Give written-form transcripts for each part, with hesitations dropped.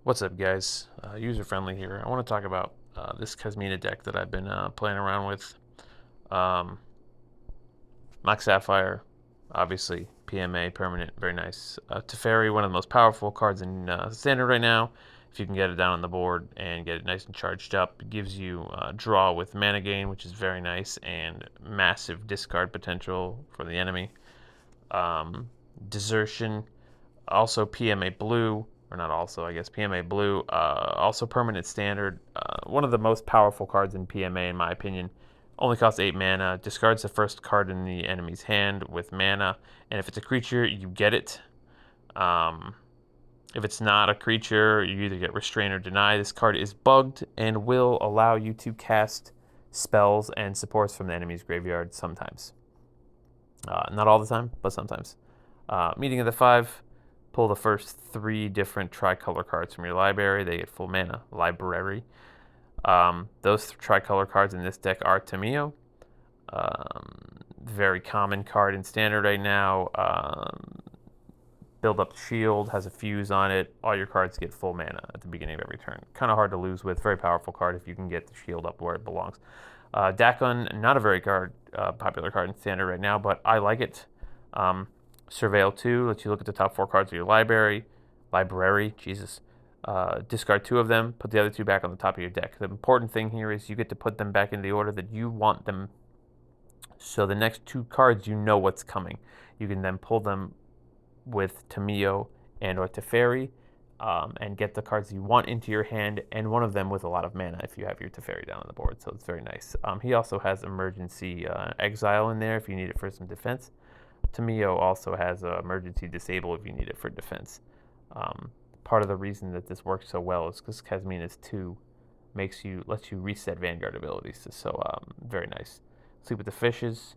What's up, guys? User friendly here. I want to talk about this Kasmena deck that I've been playing around with. Um, Mox Sapphire, obviously, PMA, permanent, very nice. Teferi, one of the most powerful cards in Standard right now. If you can get it down on the board and get it nice and charged up, it gives you draw with mana gain, which is very nice, and massive discard potential for the enemy. Desertion, also PMA blue, or not also, I guess, PMA blue, also permanent standard. One of the most powerful cards in PMA, in my opinion. Only costs 8 mana, discards the first card in the enemy's hand with mana, and if it's a creature, you get it. Um, if it's not a creature, you either get restrain or deny. This card is bugged and will allow you to cast spells and supports from the enemy's graveyard sometimes. Not all the time, but sometimes. Meeting of the Five, pull the first 3 different tricolor cards from your library. They get full mana. Library. Those tricolor cards in this deck are Tamio. Very common card in Standard right now. Build up shield, has a fuse on it. All your cards get full mana at the beginning of every turn. Kind of hard to lose with. Very powerful card if you can get the shield up where it belongs. Dakon, not a very popular card in Standard right now, but I like it. Surveil 2 lets you look at the top 4 cards of your library. Jesus. Discard 2 of them, put the other 2 back on the top of your deck. The important thing here is you get to put them back in the order that you want them. So the next 2 cards, you know what's coming. You can then pull them with Tamio and or Teferi, and get the cards you want into your hand, and one of them with a lot of mana if you have your Teferi down on the board, so it's very nice. He also has emergency exile in there if you need it for some defense. Tamio also has emergency disable if you need it for defense. Part of the reason that this works so well is because Kasmena's 2 lets you reset Vanguard abilities, so very nice. Sleep with the Fishes,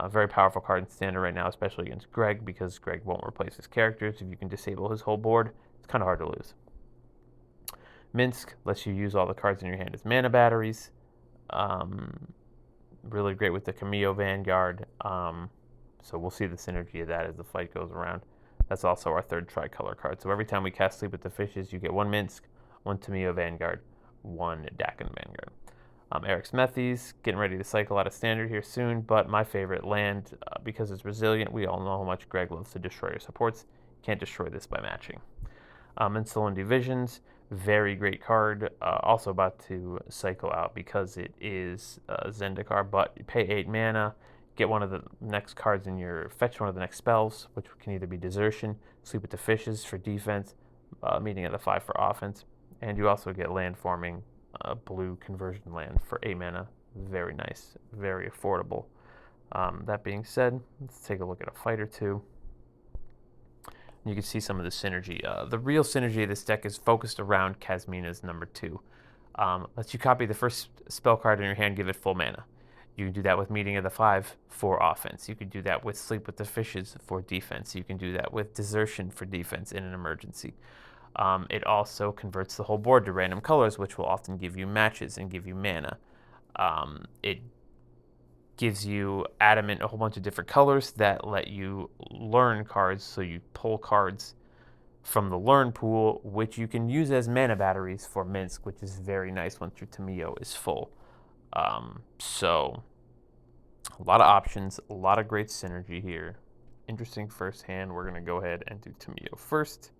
very powerful card in Standard right now, especially against Greg, because Greg won't replace his characters. If you can disable his whole board, it's kind of hard to lose. Minsk lets you use all the cards in your hand as mana batteries. Really great with the Cameo Vanguard. So we'll see the synergy of that as the fight goes around. That's also our 3rd tricolor card. So every time we cast Sleep with the Fishes, you get 1 Minsk, 1 Tamio Vanguard, 1 Dakin Vanguard. Eric's Methes, getting ready to cycle out of Standard here soon, but my favorite land, because it's resilient. We all know how much Greg loves to destroy your supports. Can't destroy this by matching. Insolent Divisions, very great card. Also about to cycle out because it is Zendikar, but you pay 8 mana, get one of the next cards in your, fetch one of the next spells, which can either be Desertion, Sleep with the Fishes for defense, Meeting of the Five for offense, and you also get land forming, blue conversion land for 8 mana. Very nice, very affordable. That being said, let's take a look at a fight or two. You can see some of the synergy. The real synergy of this deck is focused around Kasmena's number 2. Lets you copy the first spell card in your hand, give it full mana. You can do that with Meeting of the Five for offense. You can do that with Sleep with the Fishes for defense. You can do that with Desertion for defense in an emergency. It also converts the whole board to random colors, which will often give you matches and give you mana. It gives you Adamant, a whole bunch of different colors that let you learn cards, so you pull cards from the learn pool, which you can use as mana batteries for Minsk, which is very nice once your Tamio is full. So a lot of options, a lot of great synergy here. Interesting first hand. We're going to go ahead and do Tamio first.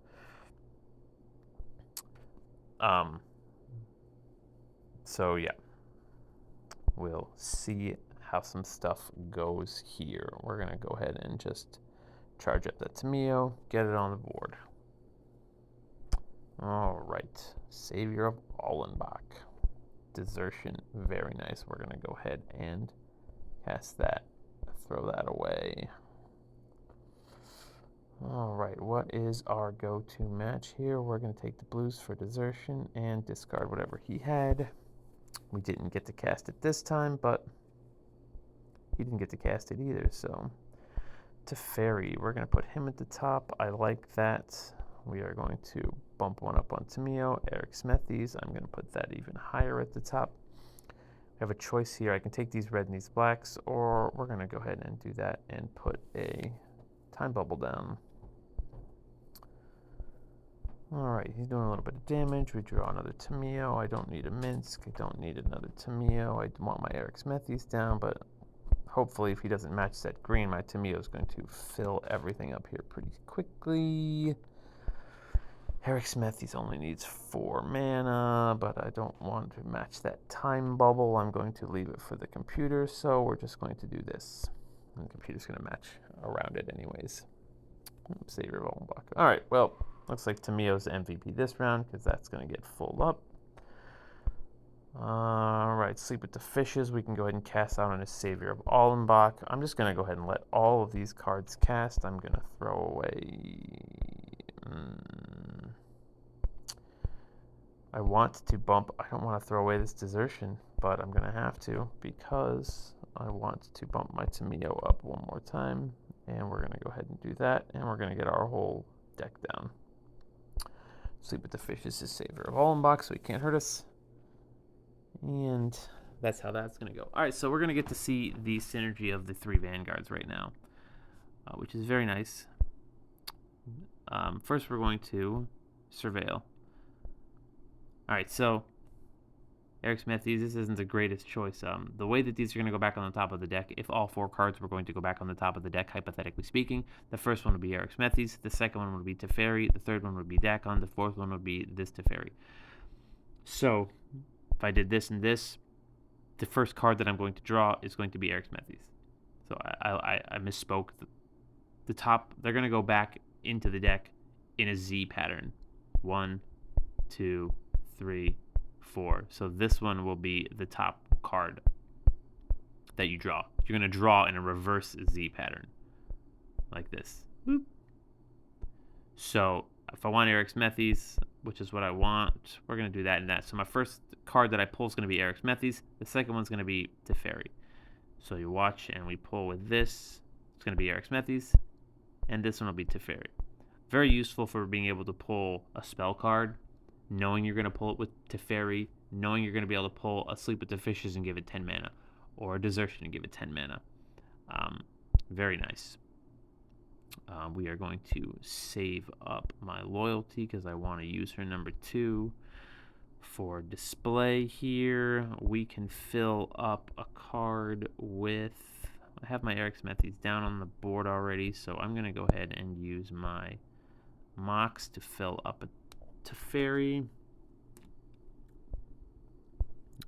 So yeah, we'll see how some stuff goes here. We're going to go ahead and just charge up that Tamio, get it on the board. All right, Savior of Allenbach. Desertion, very nice. We're going to go ahead and cast that, throw that away. All right, what is our go-to match here? We're going to take the blues for Desertion and discard whatever he had. We didn't get to cast it this time, but he didn't get to cast it either, so Teferi, we're going to put him at the top. I like that. We are going to bump one up on Tamio. Eric's Methes, I'm going to put that even higher at the top. I have a choice here. I can take these red and these blacks, or we're going to go ahead and do that and put a time bubble down. Alright, he's doing a little bit of damage. We draw another Tamio. I don't need a Minsk. I don't need another Tamio. I want my Eric's Methes down, but hopefully if he doesn't match that green, my Tamio is going to fill everything up here pretty quickly. Eric's Methes only needs 4 mana, but I don't want to match that time bubble. I'm going to leave it for the computer, so we're just going to do this. And the computer's going to match around it anyways. Save your ball block. Alright, well, looks like Tamio's MVP this round because that's going to get full up. Alright, Sleep with the Fishes. We can go ahead and cast out on his Savior of Allenbach. I'm just going to go ahead and let all of these cards cast. I'm going to throw away... I want to bump... I don't want to throw away this Desertion, but I'm going to have to because I want to bump my Tamio up one more time. And we're going to go ahead and do that, and we're going to get our whole deck down. Sleep with the Fishes is Savior of Allenbach, so he can't hurt us. And that's how that's going to go. All right, so we're going to get to see the synergy of the 3 Vanguards right now, which is very nice. First, we're going to Surveil. All right, so Eric's Methes, this isn't the greatest choice. The way that these are going to go back on the top of the deck, if all 4 cards were going to go back on the top of the deck, hypothetically speaking, the first one would be Eric's Methes, the second one would be Teferi, the third one would be Dakon, the fourth one would be this Teferi. So, if I did this and this, the first card that I'm going to draw is going to be Eric's Methes. So I misspoke. The top, they're going to go back into the deck in a Z pattern. 1, 2, 3, 4. So this one will be the top card that you draw. You're going to draw in a reverse Z pattern. Like this. Boop. So if I want Eric's Methes, which is what I want, we're going to do that and that. So my first card that I pull is going to be Eric's Methes. The second one's going to be Teferi. So you watch and we pull with this. It's going to be Eric's Methes. And this one will be Teferi. Very useful for being able to pull a spell card, knowing you're going to pull it with Teferi, knowing you're going to be able to pull a Sleep with the Fishes and give it 10 mana, or a Desertion and give it 10 mana. Very nice. We are going to save up my loyalty because I want to use her number 2 for display here. We can fill up a card with... I have my Eric's Methes down on the board already, so I'm going to go ahead and use my Mox to fill up a Teferi.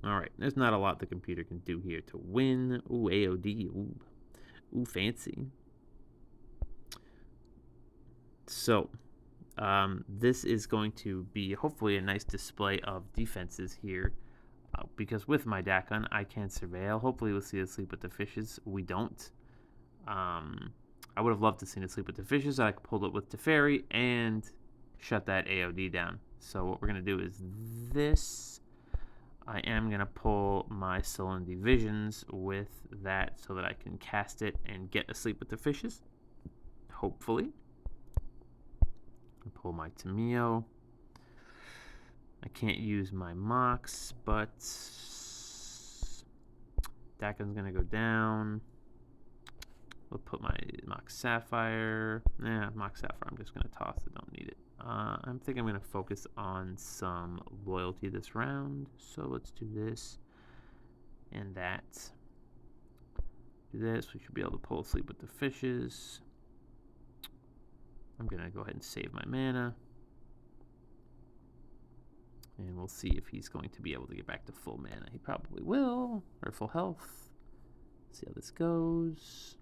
Alright, there's not a lot the computer can do here to win. Ooh, AOD. Ooh, fancy. So, this is going to be hopefully a nice display of defenses here. Because with my Dakon, I can surveil. Hopefully we'll see a Sleep with the Fishes. We don't. I would have loved to see a Sleep with the Fishes. I pulled it with Teferi and shut that AOD down. So what we're going to do is this. I am going to pull my Sullen Divisions with that so that I can cast it and get a Sleep with the Fishes. Hopefully. I pull my Tamio. I can't use my Mox, but Dakon's going to go down. We'll put my Mox Sapphire. Mox Sapphire I'm just going to toss. I don't need it. I think I'm going to focus on some loyalty this round. So let's do this and that. Do this. We should be able to pull Sleep with the Fishes. I'm going to go ahead and save my mana. And we'll see if he's going to be able to get back to full mana. He probably will, or full health. See how this goes.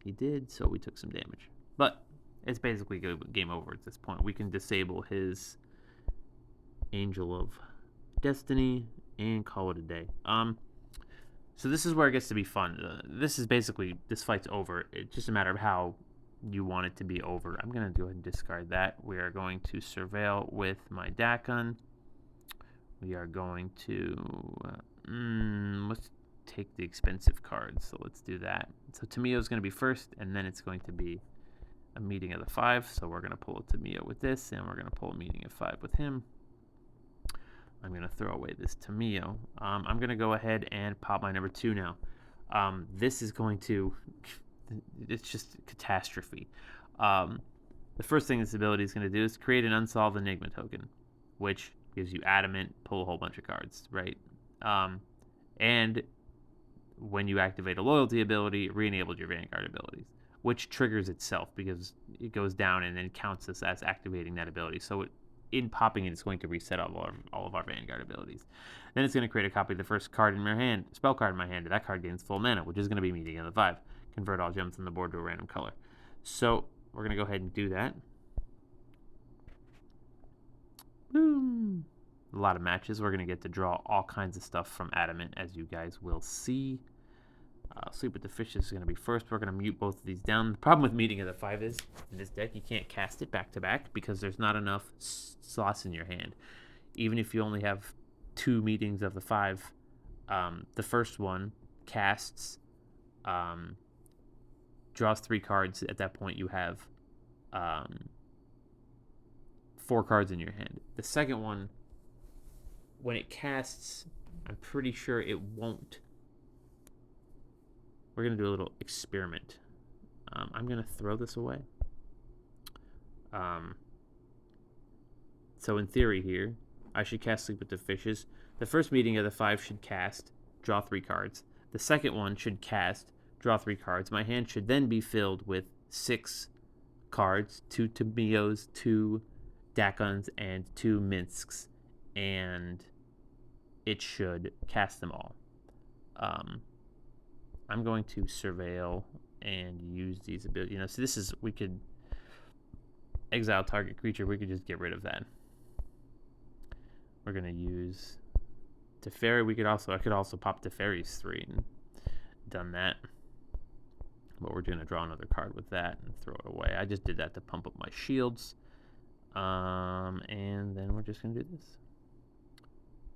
He did, so we took some damage. But it's basically game over at this point. We can disable his Angel of Destiny and call it a day. So this is where it gets to be fun. This is basically, this fight's over. It's just a matter of how you want it to be over. I'm going to go ahead and discard that. We are going to surveil with my Dakon. We are going to... let's take the expensive cards. So let's do that. So Tamio is going to be first, and then it's going to be a Meeting of the 5. So we're going to pull a Tamio with this, and we're going to pull a Meeting of 5 with him. I'm going to throw away this Tamio. I'm going to go ahead and pop my number 2 now. This is going to... It's just catastrophe. The first thing this ability is going to do is create an unsolved enigma token, which gives you adamant, pull a whole bunch of cards, right? And when you activate a loyalty ability, it re-enabled your Vanguard abilities, which triggers itself because it goes down and then counts us as activating that ability. So in popping it, it's going to reset all of our Vanguard abilities. Then it's going to create a copy of the first card in my hand, spell card in my hand. That card gains full mana, which is going to be Meeting of the Five. Convert all gems on the board to a random color. So we're going to go ahead and do that. Boom. A lot of matches. We're going to get to draw all kinds of stuff from Adamant, as you guys will see. Sleep with the Fishes is going to be first. We're going to mute both of these down. The problem with Meeting of the Five is, in this deck, you can't cast it back-to-back because there's not enough slots in your hand. Even if you only have 2 Meetings of the Five, the first one casts, draws 3 cards. At that point, you have 4 cards in your hand. The second one, when it casts, I'm pretty sure it won't. We're going to do a little experiment. I'm going to throw this away. So in theory here, I should cast Sleep with the Fishes. The first Meeting of the Five should cast, draw 3 cards. The second one should cast, draw 3 cards. My hand should then be filled with 6 cards, 2 Tamios, 2 Dakons, and 2 Minsks. And it should cast them all. I'm going to surveil and use these abilities. So this is, we could exile target creature. We could just get rid of that. We're going to use Teferi. I could also pop Teferi's 3 and done that. But we're going to draw another card with that and throw it away. I just did that to pump up my shields. And then we're just going to do this.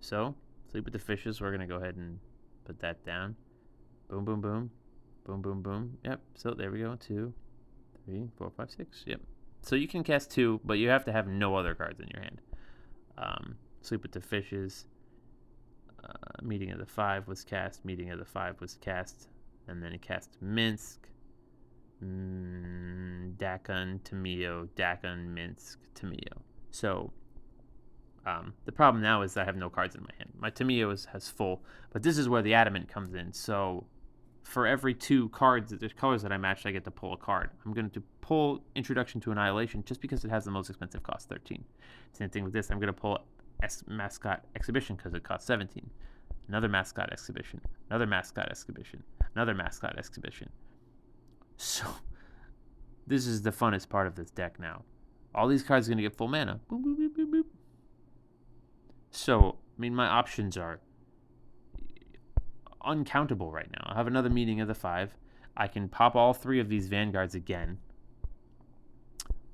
So, Sleep with the Fishes. We're going to go ahead and put that down. Boom, boom, boom. Boom, boom, boom. Yep. So there we go. 2, 3, 4, 5, 6. Yep. So you can cast 2, but you have to have no other cards in your hand. Sleep with the Fishes. Meeting of the Five was cast. Meeting of the Five was cast. And then he cast Minsk. Dakon, Tamio, Dakon, Minsk, Tamio. So the problem now is I have no cards in my hand. My Tamio has full, but this is where the Adamant comes in. So for every 2 cards, there's colors that I match, I get to pull a card. I'm going to pull Introduction to Annihilation just because it has the most expensive cost, 13. Same thing with this. I'm going to pull Mascot Exhibition because it costs 17. Another Mascot Exhibition. Another Mascot Exhibition. Another Mascot Exhibition. So this is the funnest part of this deck now. All these cards are going to get full mana. Boop, boop, boop, boop, boop. So, my options are uncountable right now. I have another Meeting of the Five. I can pop all 3 of these Vanguards again.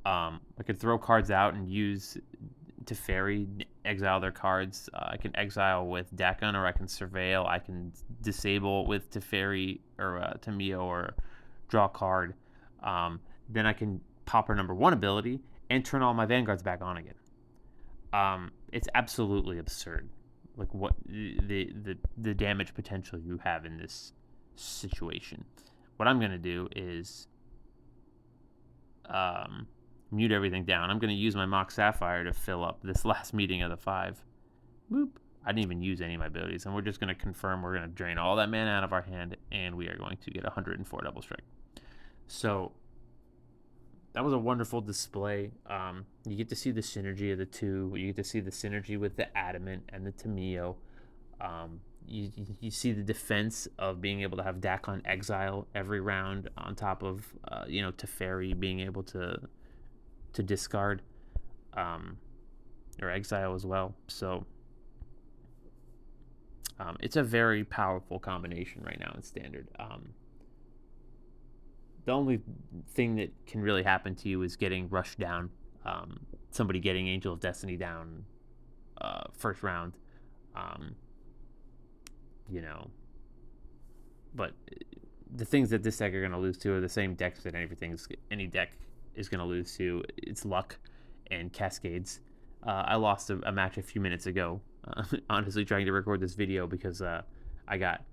I could throw cards out and use Teferi, exile their cards. I can exile with Dakon, or I can surveil. I can disable with Teferi or Tamio, or draw a card. Then I can pop her number 1 ability and turn all my Vanguards back on again. It's absolutely absurd, like what the damage potential you have in this situation. What I'm going to do is mute everything down. I'm going to use my Mock Sapphire to fill up this last Meeting of the Five. Boop. I didn't even use any of my abilities, and we're just going to confirm we're going to drain all that mana out of our hand, and we are going to get 104 Double Strike. So that was a wonderful display. You get to see the synergy of the 2. You get to see the synergy with the Adamant and the Tamio. You see the defense of being able to have Dakon exile every round on top of Teferi being able to discard or exile as well. So it's a very powerful combination right now in Standard. The only thing that can really happen to you is getting rushed down. Somebody getting Angel of Destiny down first round. But the things that this deck are going to lose to are the same decks that any deck is going to lose to. It's luck and cascades. I lost a match a few minutes ago, honestly trying to record this video because I got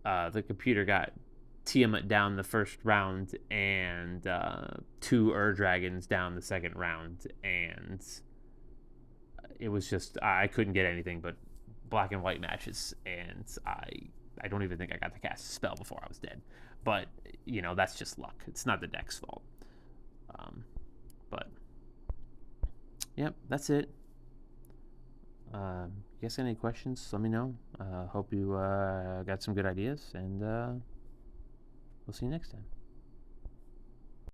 the computer got Tiamat down the first round and 2 Dragons down the second round, and it was just I couldn't get anything but black and white matches, and I don't even think I got to cast a spell before I was dead. But that's just luck. It's not the deck's fault. But yep, that's it. You guys got any questions? Let me know. Hope you got some good ideas, and we'll see you next time.